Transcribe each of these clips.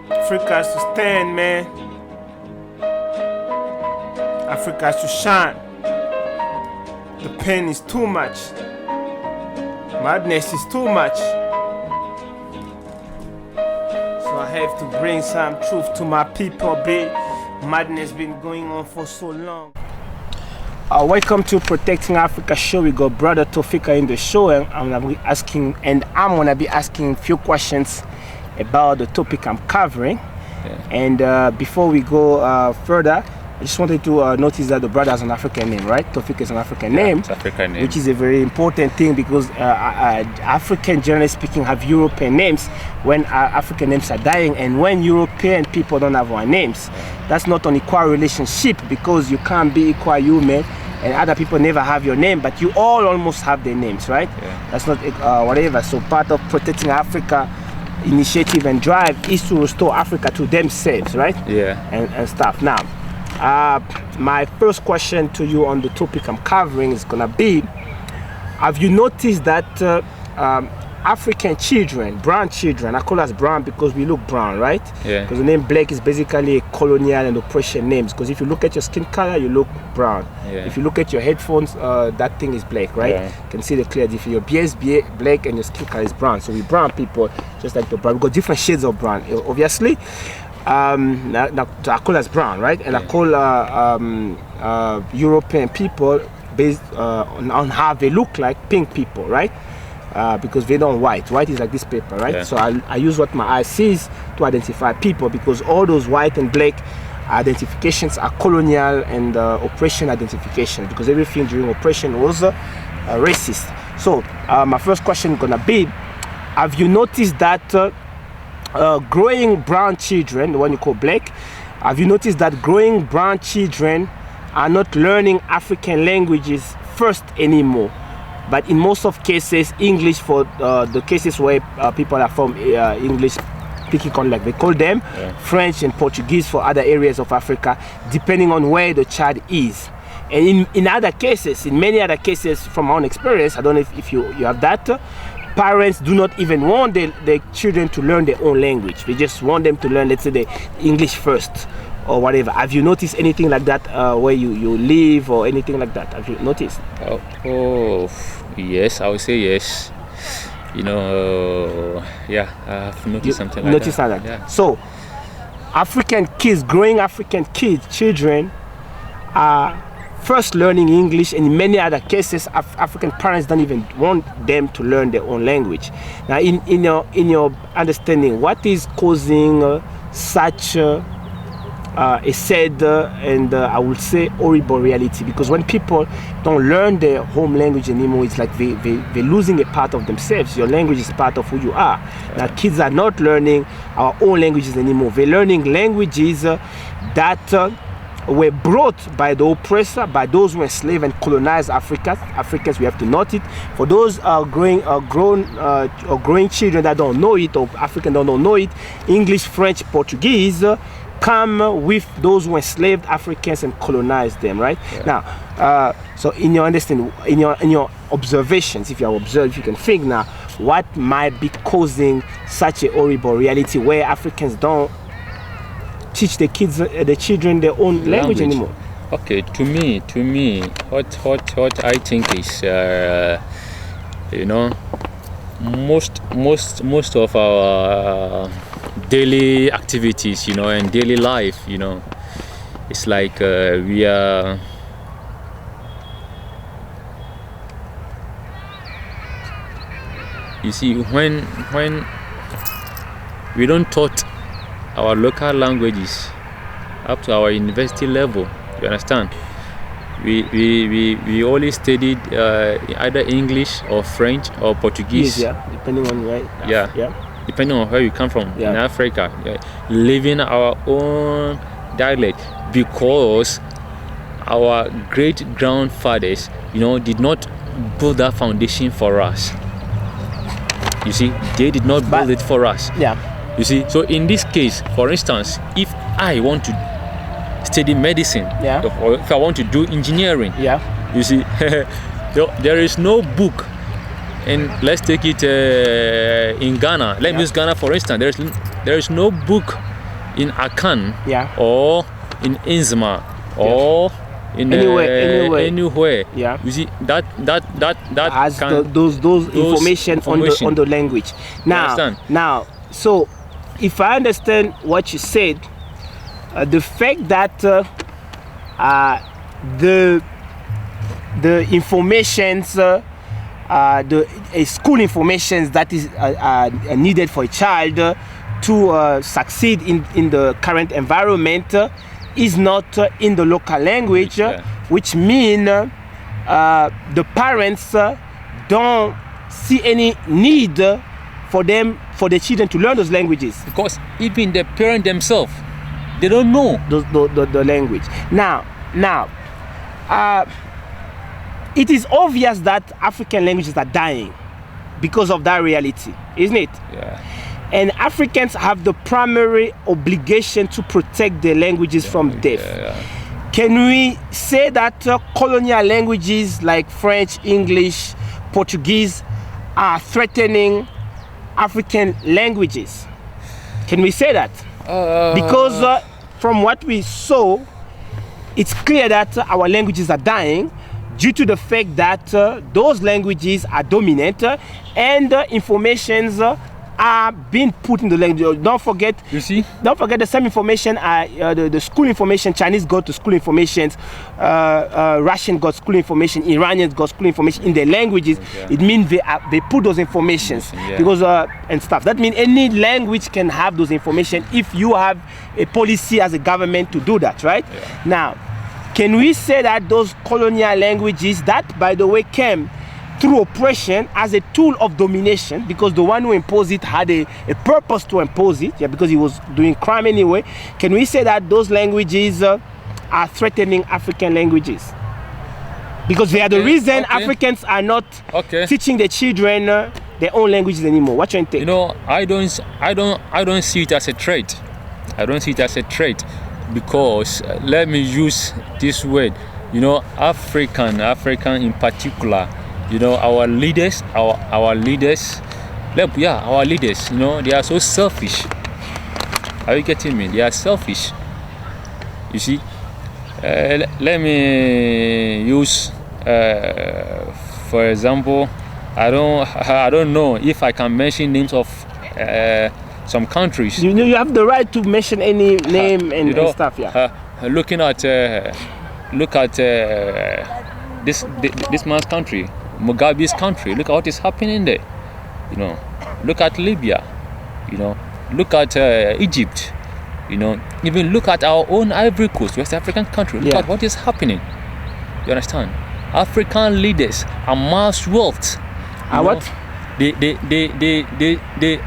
Africa has to stand, man. Africa has to shine. The pain is too much. Madness is too much. So I have to bring some truth to my people, babe. Madness been going on for so long. Welcome to Protecting Africa show. We got brother Tofika in the show, and I'm gonna be asking a few questions about the topic I'm covering. Yeah. And before we go further, I just wanted to notice that the brother has an African name, right? Tofika is an African name, it's African name, which is a very important thing because African, generally speaking, have European names when African names are dying, and when European people don't have our names, that's not an equal relationship because you can't be equal human and other people never have your name, but you all almost have their names, right? Yeah. That's not whatever. So part of Protecting Africa initiative and drive is to restore Africa to themselves, right? Yeah. And stuff. Now, my first question to you on the topic I'm covering is gonna be: have you noticed that African children, brown children, I call us brown because we look brown, right? Yeah. Because the name black is basically a colonial and oppression names. Because if you look at your skin color, you look brown. Yeah. If you look at your headphones, that thing is black, right? Yeah. You can see the clear difference. Your beard is black and your skin color is brown. So we brown people, just like the brown. We got different shades of brown, obviously. Now I call us brown, right? And I call European people based on how they look like pink people, right? Because they don't white. White is like this paper, right? Yeah. So I use what my eye sees to identify people, because all those white and black identifications are colonial and oppression identifications, because everything during oppression was racist. So my first question is gonna be: have you noticed that growing brown children, the one you call black, have you noticed that growing brown children are not learning African languages first anymore, but in most of cases English for the cases where people are from English speaking country, like they call them, French and Portuguese for other areas of Africa, depending on where the child is. And in other cases, in many other cases from my own experience, I don't know if you have that, parents do not even want their children to learn their own language. They just want them to learn, let's say, the English first or whatever. Have you noticed anything like that where you live or anything like that? Have you noticed? Oh, yes, I would say yes. You know, yeah, I've noticed something like noticed that. Like that. Yeah. So, African kids, growing African children are first learning English, and in many other cases, African parents don't even want them to learn their own language. Now, in your understanding, what is causing such a sad and I would say horrible reality? Because when people don't learn their home language anymore, it's like they're losing a part of themselves. Your language is part of who you are. Now, kids are not learning our own languages anymore. They're learning languages that were brought by the oppressor, by those who enslaved and colonized Africans. We have to note it. For those growing children that don't know it, or Africans don't know it, English, French, Portuguese come with those who enslaved Africans and colonized them, right? Yeah. Now, so in your understanding, in your observations, if you observe, you can think now, what might be causing such a horrible reality where Africans don't teach the children their own language anymore? Okay, to me, what I think is, you know, most of our daily activities, you know, and daily life, you know, it's like we are. You see, when we don't taught our local languages up to our university level, you understand? We only studied either English or French or Portuguese. Yes, yeah, depending on where. Yeah. Depending on where you come from in Africa, living our own dialect, because our great grandfathers, you know, did not build that foundation for us. You see, they did not build it for us. Yeah. You see, so in this case, for instance, if I want to study medicine, or if I want to do engineering, you see, there is no book. And let's take it in Ghana. Let me use Ghana for instance. There is no book in Akan, Yeah. or in Inzma, or in anywhere. Yeah. You see that has can, those information on the language. Now, so if I understand what you said, the fact that the informations, the school informations that is needed for a child to succeed in the current environment is not in the local language, which mean the parents don't see any need for the children to learn those languages, because even the parent themselves, they don't know the language. Now, it is obvious that African languages are dying because of that reality, isn't it? Yeah. And Africans have the primary obligation to protect their languages from death. Can we say that colonial languages like French, English, Portuguese are threatening African languages? Can we say that? Because from what we saw, it's clear that our languages are dying due to the fact that those languages are dominant and informations are being put in the language. Don't forget the same information, the school information. Chinese got the school information, Russian got school information, Iranians got school information in their languages. It means they put those informations because and stuff. That means any language can have those information if you have a policy as a government to do that, right? Now, can we say that those colonial languages that, by the way, came through oppression as a tool of domination, because the one who imposed it had a purpose to impose it, because he was doing crime anyway. Can we say that those languages are threatening African languages? Because they are the reason Africans are not teaching their children their own languages anymore. What you think? You know, I don't see it as a threat. I don't see it as a threat because let me use this word. You know, African in particular. You know, our leaders, our leaders, you know, they are so selfish. Are you getting me? They are selfish. You see, let me use, for example, I don't know if I can mention names of some countries. You know, you have the right to mention any name and stuff. Looking at this man's country. Mugabe's country, look at what is happening there. You know, look at Libya. You know, look at Egypt. You know, even look at our own Ivory Coast, West African country. Look at what is happening. You understand? African leaders amass wealth. What? They let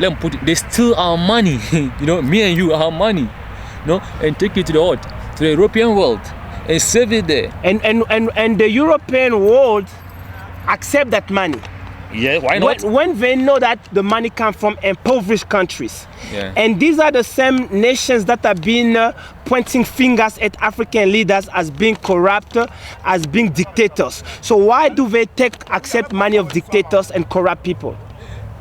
me put it, they steal our money. You know, me and you, our money. You know, and take it to the European world and save it there. And the European world accept that money. Yeah, why not? When they know that the money comes from impoverished countries. Yeah. And these are the same nations that have been pointing fingers at African leaders as being corrupt, as being dictators. So why do they accept money of dictators and corrupt people?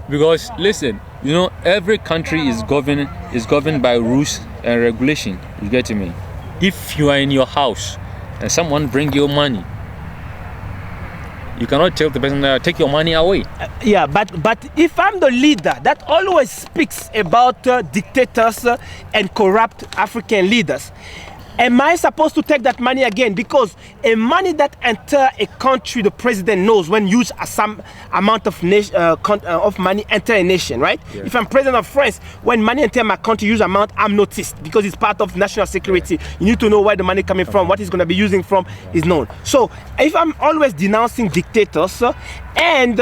Because listen, you know, every country is governed by rules and regulation. You get me? If you are in your house and someone bring you money, you cannot tell the person take your money away. But if I'm the leader that always speaks about dictators and corrupt African leaders, am I supposed to take that money again? Because a money that enter a country, the president knows when use some amount of money enter a nation, right? Yeah. If I'm president of France, when money enter my country, use amount, I'm noticed because it's part of national security. You need to know where the money coming from, what it's going to be using from is known. So if I'm always denouncing dictators and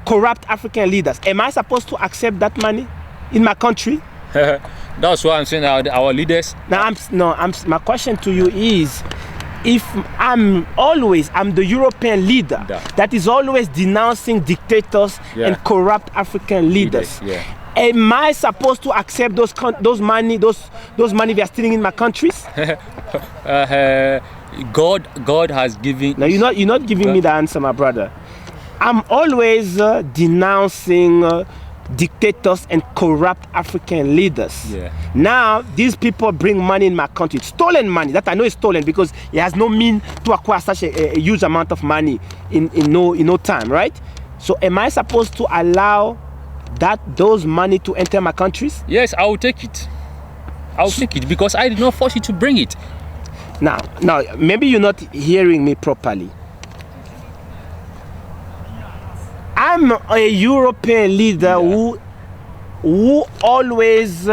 corrupt African leaders, am I supposed to accept that money in my country? That's why I'm saying our leaders. My question to you is, if I'm the European leader that is always denouncing dictators and corrupt African leaders, am I supposed to accept those money they are stealing in my countries? God has given. No, you're not giving me the answer, my brother. I'm always denouncing dictators and corrupt African leaders. Yeah. Now, these people bring money in my country. It's stolen money. That I know is stolen because it has no mean to acquire such a huge amount of money in no time, right? So am I supposed to allow those money to enter my countries? Yes, I will take it. I'll take it because I did not force you to bring it. Now, maybe you're not hearing me properly. I'm a European leader who always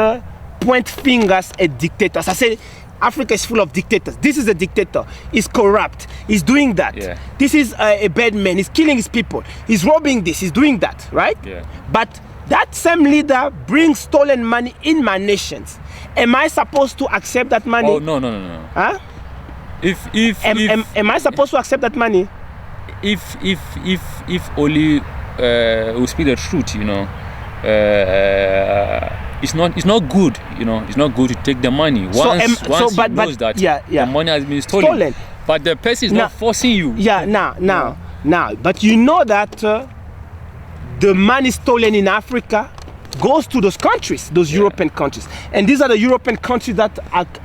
point fingers at dictators. I say Africa is full of dictators. This is a dictator. He's corrupt. He's doing that. Yeah. This is a bad man. He's killing his people. He's robbing this. He's doing that, right? Yeah. But that same leader brings stolen money in my nations. Am I supposed to accept that money? Oh no. Huh? Am I supposed to accept that money? If only we speak the truth, it's not good, it's not good to take the money once you knows that the money has been stolen. But the person is not forcing you. Now, but you know that the money stolen in Africa goes to those countries, those European countries, and these are the European countries that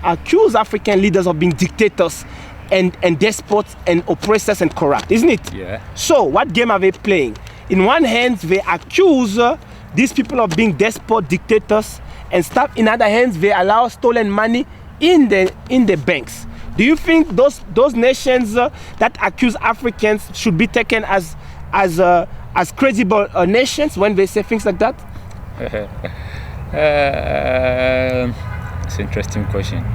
accuse African leaders of being dictators and despots and oppressors and corrupt, isn't it? Yeah. So what game are they playing? In one hand, they accuse these people of being despot dictators and stuff. In other hands, they allow stolen money in the banks. Do you think those nations that accuse Africans should be taken as credible nations when they say things like that? It's an interesting question.